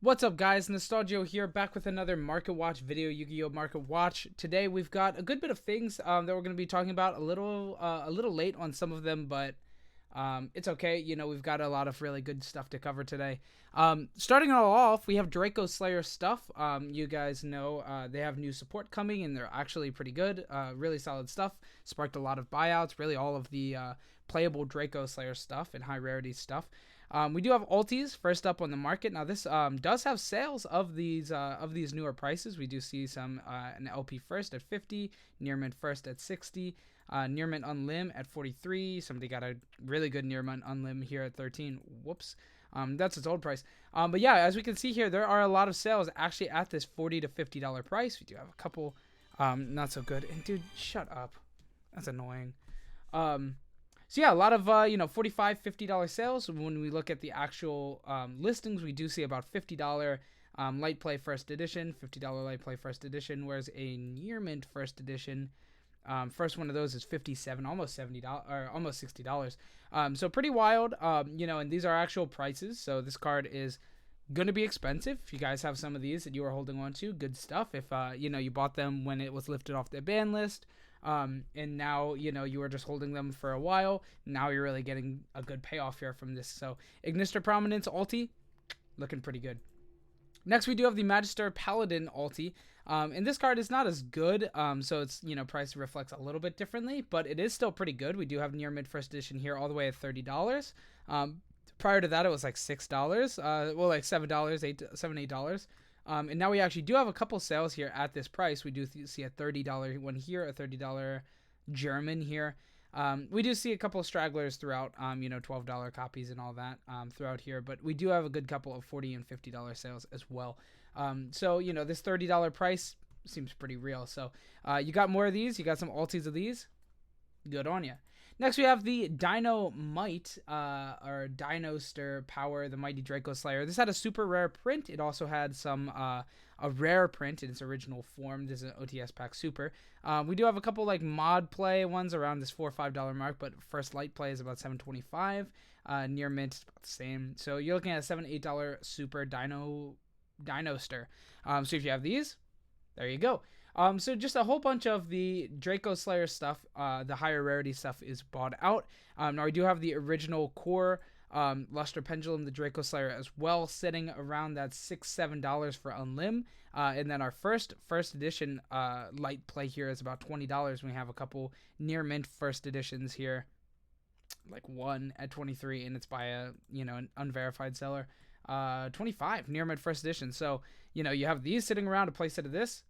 What's up, guys? Nostal-Gi-Oh here, back with another Market Watch video, Yu-Gi-Oh! Market Watch. Today we've got a good bit of things that we're going to be talking about. A little late on some of them, but it's okay. You know, we've got a lot of really good stuff to cover today. Starting it all off, we have Draco Slayer stuff. You guys know they have new support coming, and they're actually pretty good. Really solid stuff. Sparked a lot of buyouts. Really, all of the playable Draco Slayer stuff and high rarity stuff. We do have Altis first up on the market. Now this does have sales of these newer prices. We do see some an LP first at 50, near mint first at 60, near mint unlim at 43. Somebody got a really good near mint unlim here at 13. Whoops. That's its old price. But yeah, as we can see here, there are a lot of sales actually at this $40 to $50 price. We do have a couple not so good. And dude, shut up. That's annoying. So yeah, a lot of $45, $50 sales. When we look at the actual listings, we do see about $50 light play first edition, $50 light play first edition, whereas a near mint first edition, first one of those is $57, almost $70 or almost $60. So pretty wild. And these are actual prices. So this card is gonna be expensive. If you guys have some of these that you are holding on to, good stuff. If you bought them when it was lifted off the ban list. And now, you were just holding them for a while. Now you're really getting a good payoff here from this. So Ignister Prominence Alti, looking pretty good. Next, we do have the Magister Paladin Alti. And this card is not as good. So it's, price reflects a little bit differently, but it is still pretty good. We do have near mid first edition here all the way at $30. Prior to that, it was like $6. Like $7, $8. And now we actually do have a couple sales here at this price. We do see a $30 one here, a $30 German here. We do see a couple of stragglers throughout, $12 copies and all that throughout here. But we do have a good couple of $40 and $50 sales as well. So this $30 price seems pretty real. So you got more of these. You got some Altis of these. Good on you. Next, we have the Dynamite, or Dinoster Power, the Mighty Draco Slayer. This had a super rare print. It also had some a rare print in its original form. This is an OTS pack super. We do have a couple like mod play ones around this $4 or $5 mark, but first light play is about $7.25. Near mint is about the same. So you're looking at a $7 $8 super Dinoster. So if you have these, there you go. So just a whole bunch of the Draco Slayer stuff, the higher rarity stuff is bought out. Now we do have the original core Luster Pendulum, the Draco Slayer as well, sitting around that $6 $7 for unlim. And then our first edition light play here is about $20. We have a couple near mint first editions here, like one at 23, and it's by an unverified seller. 25 near mint first edition. So you have these sitting around, a playset of this.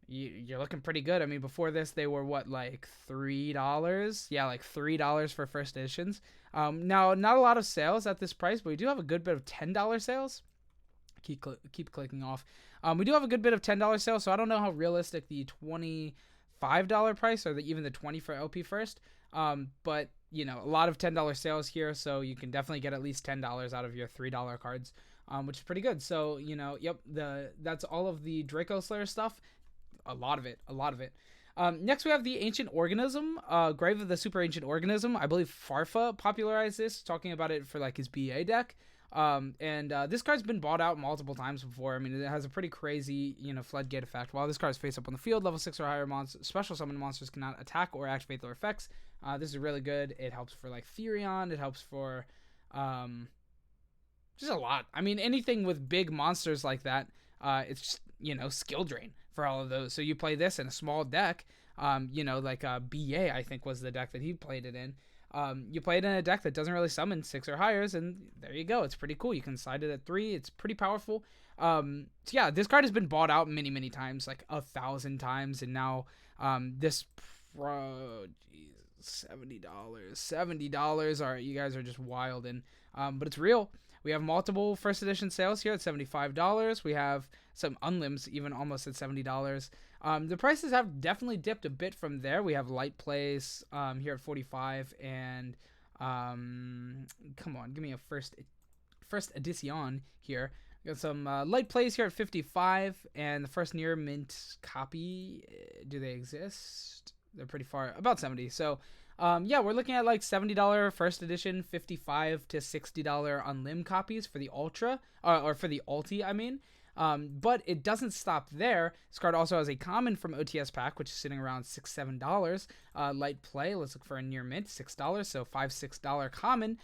You're looking pretty good. I mean, before this, they were what, like $3? Yeah, like $3 for first editions. Now, not a lot of sales at this price, but we do have a good bit of $10 sales. Keep clicking off. We do have a good bit of $10 sales, so I don't know how realistic the $25 price or even the $20 for LP first. But a lot of $10 sales here, so you can definitely get at least $10 out of your $3 cards, which is pretty good. So yep, that's all of the Draco Slayer stuff. A lot of it. Next, we have the Ancient Organism, Grave of the Super Ancient Organism. I believe Farfa popularized this, talking about it for like his BA deck. This card's been bought out multiple times before. I mean, it has a pretty crazy, floodgate effect. While this card is face up on the field, level 6 or higher special summon monsters cannot attack or activate their effects. This is really good. It helps for like Therion. It helps for just a lot. I mean, anything with big monsters like that, it's just, skill drain for all of those. So you play this in a small deck, like BA, I think was the deck that he played it in. You play it in a deck that doesn't really summon 6 or higher, and there you go. It's pretty cool. You can side it at 3. It's pretty powerful. So yeah, this card has been bought out many, many times, like 1,000 times, and now this $70. All right, you guys are just wild, but it's real. We have multiple first edition sales here at $75. We have some unlims even almost at $70. The prices have definitely dipped a bit from there. We have light plays here at 45, and come on, give me a first edition here. We got some light plays here at 55, and the first near mint copy. Do they exist? They're pretty far, about 70. So Yeah, we're looking at like $70 first edition, $55 to $60 on limb copies for the Ultra, or for the Alti, I mean. But it doesn't stop there. This card also has a common from OTS pack, which is sitting around $6-7. Light play, let's look for a near mint, $6, so $5-6 common.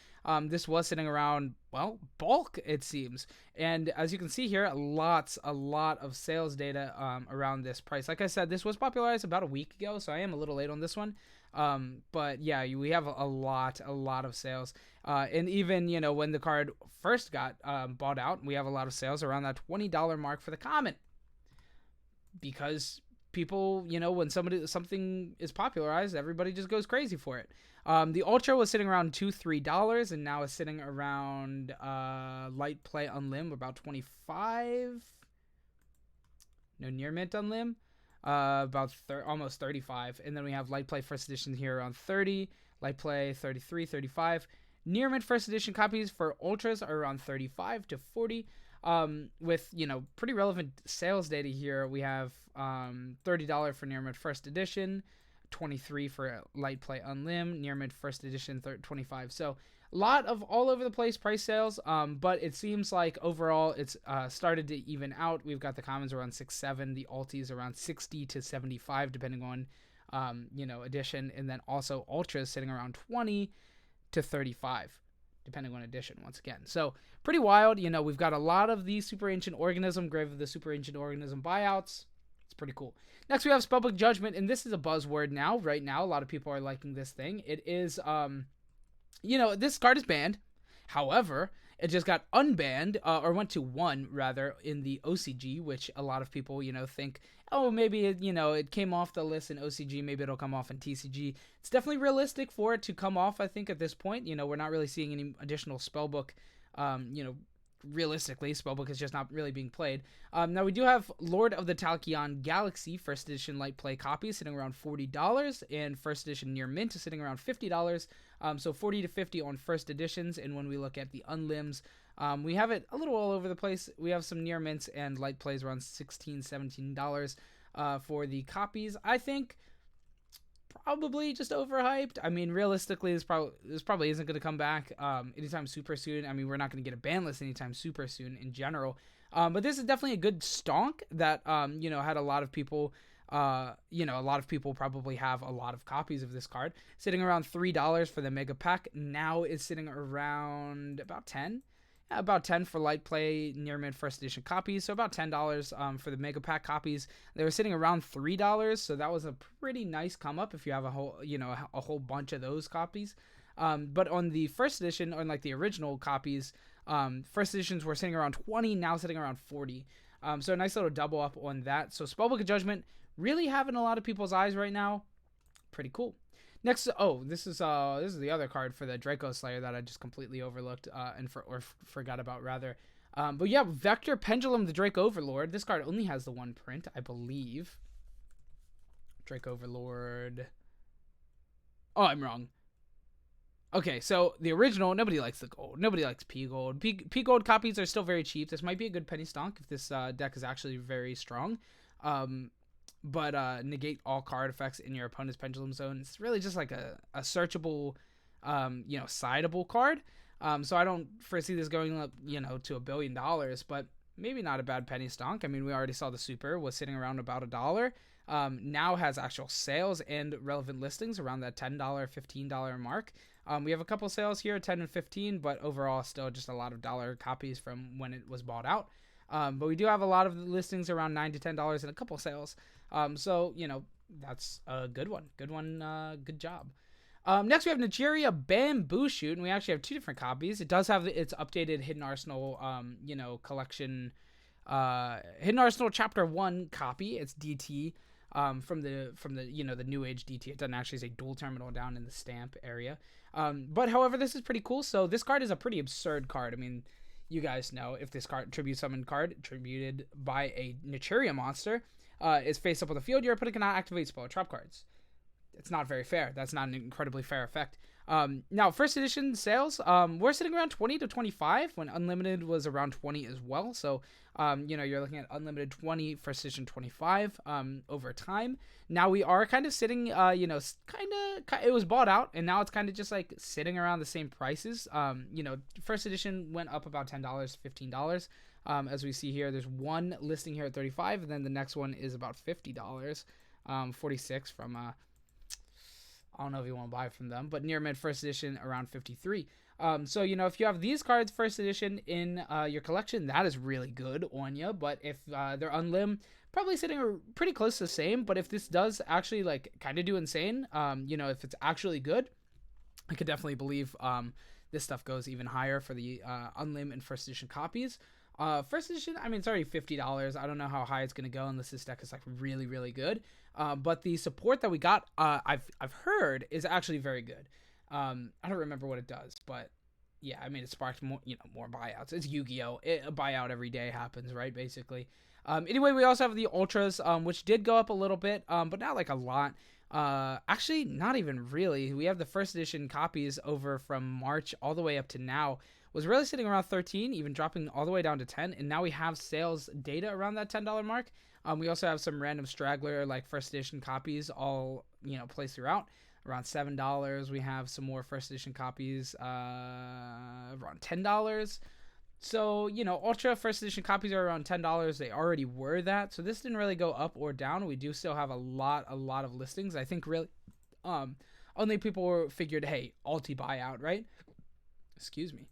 This was sitting around, well, bulk, it seems. And as you can see here, a lot of sales data around this price. Like I said, this was popularized about a week ago, so I am a little late on this one. But yeah, we have a lot of sales. And even, you know, when the card first got bought out, we have a lot of sales around that $20 mark for the common. Because people, you know, when something is popularized, everybody just goes crazy for it. The Ultra was sitting around $2-3, and now is sitting around light play on limb about 25. No near mint on limb. About almost 35, and then we have light play first edition here around 30, light play 33, 35. Near mint first edition copies for ultras are around 35 to 40. With, you know, pretty relevant sales data here. We have $30 for near mint first edition, 23 for light play on limb, near mint first edition 25. So a lot of all over the place price sales, but it seems like overall it's started to even out. We've got the commons around 6-7, the altis around 60 to 75 depending on you know, edition, and then also ultras sitting around 20 to 35 depending on edition once again. So pretty wild. You know, we've got a lot of these super ancient organism, Grave of the Super Ancient Organism buyouts. It's pretty cool. Next we have Spellbook Judgement, and this is a buzzword now. Right now a lot of people are liking this thing. It is you know, this card is banned. However, it just got unbanned, or went to 1, rather, in the OCG, which a lot of people, you know, think, oh, maybe, you know, it came off the list in OCG, maybe it'll come off in TCG. It's definitely realistic for it to come off, I think, at this point. You know, we're not really seeing any additional Spellbook, you know, realistically, Spellbook is just not really being played. Now, we do have Lord of the Talkion Galaxy first edition light play copy sitting around $40, and first edition near mint is sitting around $50. So 40 to 50 on first editions, and when we look at the unlimbs, we have it a little all over the place. We have some near mints and light plays around $16-17 for the copies. I think probably just overhyped. I mean, realistically, this probably isn't going to come back anytime super soon. I mean, we're not going to get a ban list anytime super soon in general. But this is definitely a good stonk that, you know, had a lot of people, you know, a lot of people probably have a lot of copies of this card. Sitting around $3 for the mega pack. Now is sitting around about 10. About 10 for light play near mint first edition copies, so about $10 for the mega pack copies. They were sitting around $3, so that was a pretty nice come up if you have a whole, you know, a whole bunch of those copies. But on the first edition, on like the original copies, first editions were sitting around 20, now sitting around 40. So a nice little double up on that. So Spellbook of Judgment really having a lot of people's eyes right now. Pretty cool. Next, oh, this is the other card for the Draco Slayer that I just completely overlooked and forgot about rather. But yeah, Vector Pendulum, the Drake Overlord. This card only has the 1 print, I believe. Drake Overlord. Oh, I'm wrong. Okay, so the original, nobody likes the gold. Nobody likes P gold. P gold copies are still very cheap. This might be a good penny stonk if this deck is actually very strong. But negate all card effects in your opponent's Pendulum Zone. It's really just like a searchable, you know, sideable card. So I don't foresee this going up, you know, to $1 billion, but maybe not a bad penny stonk. I mean, we already saw the Super was sitting around about $1. Now has actual sales and relevant listings around that $10, $15 mark. We have a couple sales here, 10 and 15, but overall still just a lot of dollar copies from when it was bought out. But we do have a lot of listings around $9 to $10 and a couple sales. So, you know, that's a good one. Good one. Good job. Next, we have Nigeria Bamboo Shoot, and we actually have 2 different copies. It does have its updated Hidden Arsenal, you know, collection, Hidden Arsenal Chapter 1 copy. It's DT from the you know, the New Age DT. It doesn't actually say dual terminal down in the stamp area. But however, this is pretty cool. So this card is a pretty absurd card. I mean, you guys know if this card, Tribute Summon card, attributed by a Nigeria monster, is face up on the field, your opponent cannot activate spell or trap cards. It's not very fair. That's not an incredibly fair effect. Now, first edition sales, we're sitting around 20 to 25 when unlimited was around 20 as well. So, you're looking at unlimited 20, first edition 25 over time. Now we are kind of sitting, it was bought out and now it's kind of just like sitting around the same prices. First edition went up about $10, $15. As we see here, there's one listing here at 35, and then the next one is about $50, 46 from I don't know if you want to buy from them, but near mid first edition around 53. So if you have these cards first edition in your collection, that is really good on you. But if they're unlim, probably sitting pretty close to the same. But if this does actually like kind of do insane, if it's actually good, I could definitely believe this stuff goes even higher for the unlim and first edition copies. First edition, I mean, it's already $50. I don't know how high it's going to go unless this deck is like really, really good. But the support that we got, I've heard is actually very good. I don't remember what it does, but yeah, I mean, it sparked more, more buyouts. It's Yu-Gi-Oh! A buyout every day happens, right? Basically. Anyway, we also have the ultras, which did go up a little bit, but not like a lot. Actually, not even really. We have the first edition copies over from March all the way up to now. Was really sitting around 13, even dropping all the way down to 10, and now we have sales data around that $10 mark. We also have some random straggler like first edition copies all placed throughout around $7. We have some more first edition copies around $10. So ultra first edition copies are around $10. They already were that, so this didn't really go up or down. We do still have a lot of listings. I think really only people figured, hey, Alti buyout, right? Excuse me.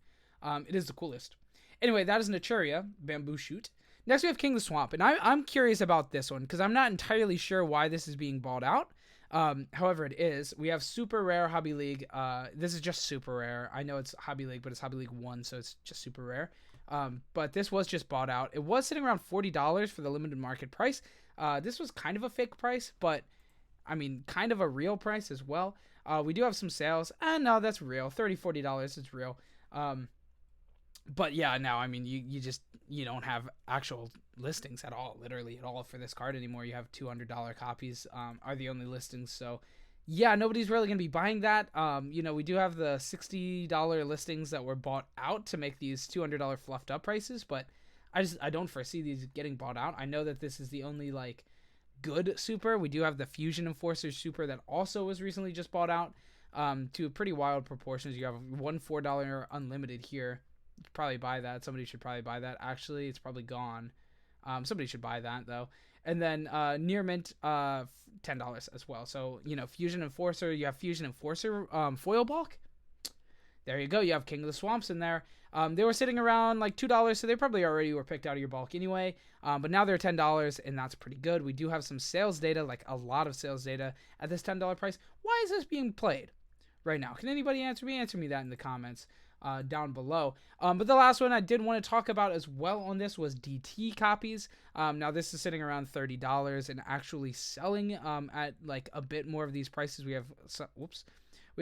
It is the coolest. Anyway, that is Naturia, Bamboo Shoot. Next, we have King of the Swamp, and I'm curious about this one because I'm not entirely sure why this is being bought out. However, it is. We have Super Rare Hobby League. This is just Super Rare. I know it's Hobby League, but it's Hobby League 1, so it's just Super Rare. But this was just bought out. It was sitting around $40 for the limited market price. This was kind of a fake price, but, I mean, kind of a real price as well. We do have some sales. No, that's real. $30, $40, it's real. But yeah, now I mean you don't have actual listings at all, literally at all for this card anymore. You have $200 copies are the only listings. So yeah, nobody's really gonna be buying that. We do have the $60 listings that were bought out to make these $200 fluffed up prices, but I don't foresee these getting bought out. I know that this is the only like good super. We do have the Fusion Enforcer super that also was recently just bought out to pretty wild proportions. You have one $4 unlimited here. You could probably buy that. Somebody should probably buy that. Actually, it's probably gone. Somebody should buy that though. And then near mint, $10 as well. So Fusion Enforcer. You have Fusion Enforcer foil bulk. There you go. You have King of the Swamps in there. They were sitting around like $2, so they probably already were picked out of your bulk anyway. But now they're $10, and that's pretty good. We do have some sales data, like a lot of sales data at this $10 price. Why is this being played right now? Can anybody answer me? Answer me that in the comments. Down below. But the last one I did want to talk about as well on this was DT copies. Now this is sitting around $30 and actually selling at like a bit more of these prices. We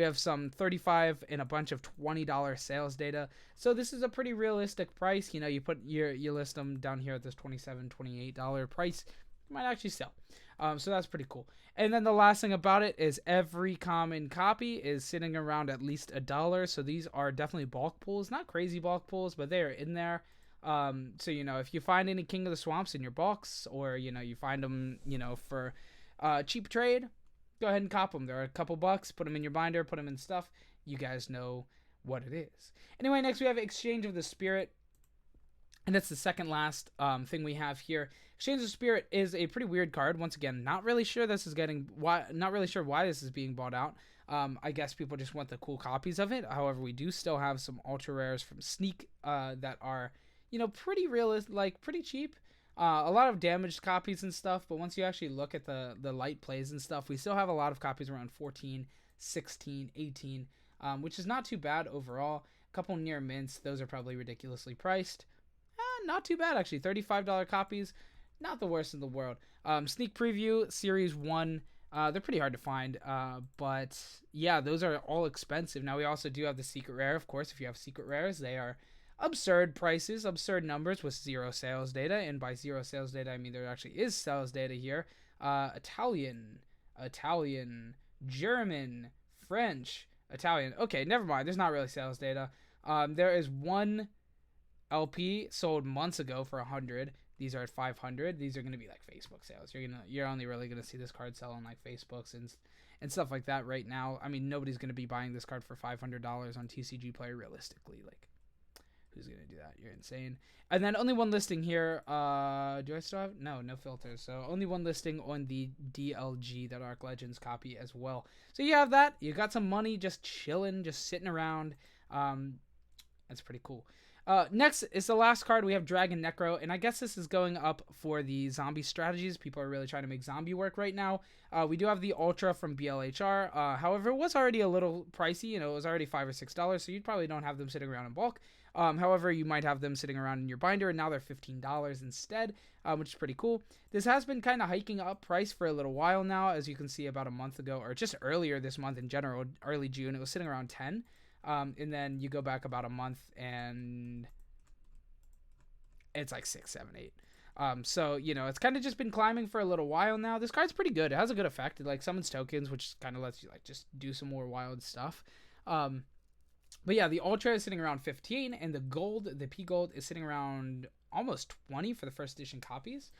have some 35 and a bunch of $20 sales data. So this is a pretty realistic price. You list them down here at this $27, $28 price. You might actually sell. So that's pretty cool. And then the last thing about it is every common copy is sitting around at least $1. So these are definitely bulk pulls, not crazy bulk pulls, but they are in there. So if you find any King of the Swamps in your box, or you find them for cheap trade, go ahead and cop them. They're a couple bucks. Put them in your binder. Put them in stuff. You guys know what it is. Anyway, next we have Exchange of the Spirit. And that's the second last thing we have here. Exchange of Spirit is a pretty weird card. Once again, not really sure why this is being bought out. I guess people just want the cool copies of it. However, we do still have some ultra rares from Sneak that are, pretty realistic, like pretty cheap. A lot of damaged copies and stuff. But once you actually look at the light plays and stuff, we still have a lot of copies around 14, 16, 18, which is not too bad overall. A couple near mints. Those are probably ridiculously priced. Not too bad, actually. $35 copies. Not the worst in the world. Sneak Preview, Series 1. They're pretty hard to find. But, yeah, those are all expensive. Now, we also do have the Secret Rare, of course. If you have Secret Rares, they are absurd prices, absurd numbers with zero sales data. And by zero sales data, I mean there actually is sales data here. Italian, German, French, Italian. Okay, never mind. There's not really sales data. There is one LP sold months ago for 100. These are at 500. These are going to be like Facebook sales. You're only really going to see this card sell on like Facebooks and stuff like that right now. I mean, nobody's going to be buying this card for $500 on TCG Player realistically. Like, who's going to do that? You're insane. And then only one listing here. Do I still have? No filters. So only one listing on the DLG, that Arc Legends copy as well. So you have that. You got some money just chilling, just sitting around. That's pretty cool. Next is the last card. We have Dragon Necro, and I guess this is going up for the zombie strategies. People are really trying to make zombie work right now. We do have the Ultra from BLHR. However, it was already a little pricey. You know, it was already $5 or $6, so you probably don't have them sitting around in bulk. However, you might have them sitting around in your binder, and now they're $15 instead, which is pretty cool. This has been kind of hiking up price for a little while now, as you can see about a month ago, or just earlier this month in general, early June, it was sitting around 10. And then you go back about a month and it's like 6, 7, 8. So, you know, it's kind of just been climbing for a little while now. This card's pretty good. It has a good effect. It like summons tokens, which kind of lets you like just do some more wild stuff. But yeah, the Ultra is sitting around 15, and the P Gold is sitting around almost 20 for the first edition copies.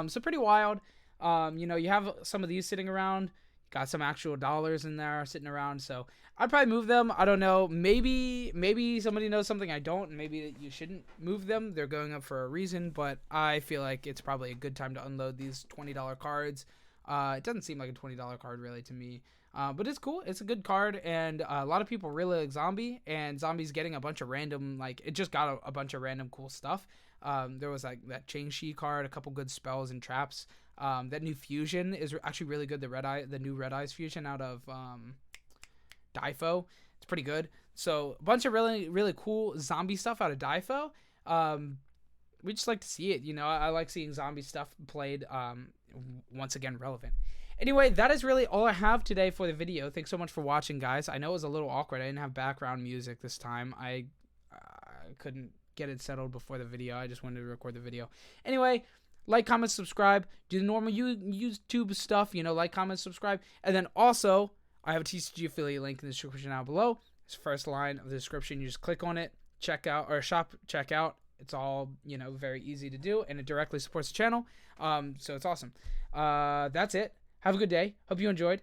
So pretty wild. You know, you have some of these sitting around. Got some actual dollars in there sitting around, so I'd probably move them. I don't know. Maybe somebody knows something I don't, and maybe you shouldn't move them. They're going up for a reason, but I feel like it's probably a good time to unload these $20 cards. It doesn't seem like a $20 card really to me, but it's cool. It's a good card, and a lot of people really like Zombie, and Zombie's getting a bunch of random, like, it just got a bunch of random cool stuff. There was like that Chain Shi card, a couple good spells and traps. That new fusion is actually really good. The new Red Eyes fusion out of Difo. It's pretty good. So a bunch of really, really cool zombie stuff out of Difo. We just like to see it. You know, I like seeing zombie stuff played, once again, relevant. Anyway, that is really all I have today for the video. Thanks so much for watching, guys. I know it was a little awkward. I didn't have background music this time. I couldn't get it settled before the video. I just wanted to record the video. Anyway, like, comment, subscribe. Do the normal YouTube stuff, you know, like, comment, subscribe. And then also, I have a TCG affiliate link in the description down below. It's the first line of the description. You just click on it, check out, or shop, check out. It's all, you know, very easy to do, and it directly supports the channel. So it's awesome. That's it. Have a good day. Hope you enjoyed.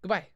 Goodbye.